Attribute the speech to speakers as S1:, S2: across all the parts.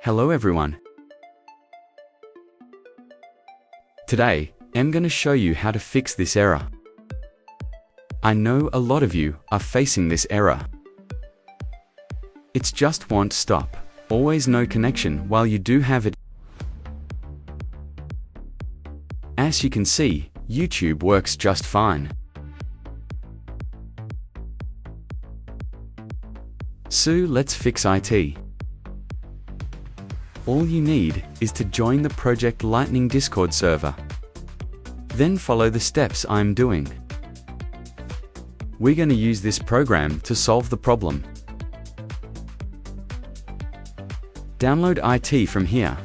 S1: Hello everyone. Today, I'm gonna show you how to fix this error. I know a lot of you are facing this error. It's just won't stop. Always no connection while you do have it. As you can see, YouTube works just fine. So let's fix it. All you need is to join the Project Lightning Discord server. Then follow the steps I'm doing. We're going to use this program to solve the problem. Download it from here.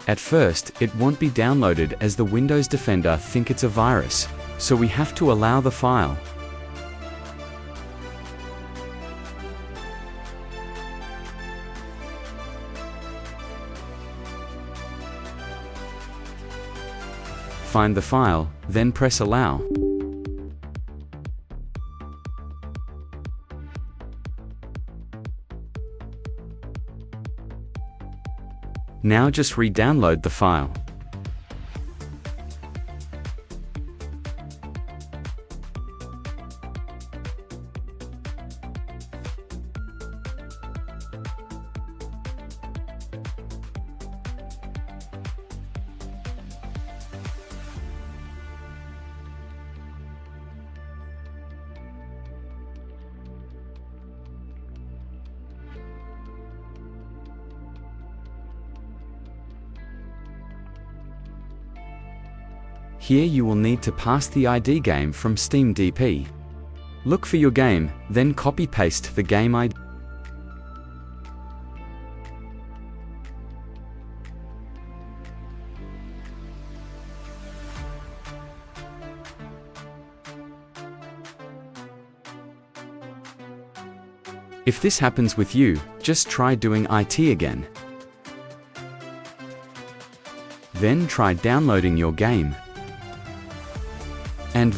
S1: At first, it won't be downloaded as the Windows Defender think it's a virus, so we have to allow the file. Find the file, then press allow. Now just re-download the file. Here you will need to pass the ID game from Steam DP. Look for your game, then copy-paste the game ID. If this happens with you, just try doing it again. Then try downloading your game. And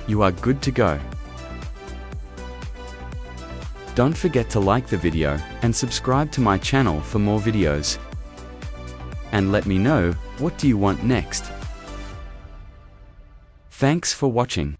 S1: you are good to go. Don't forget to like the video and subscribe to my channel for more videos. And let me know, what do you want next? Thanks for watching.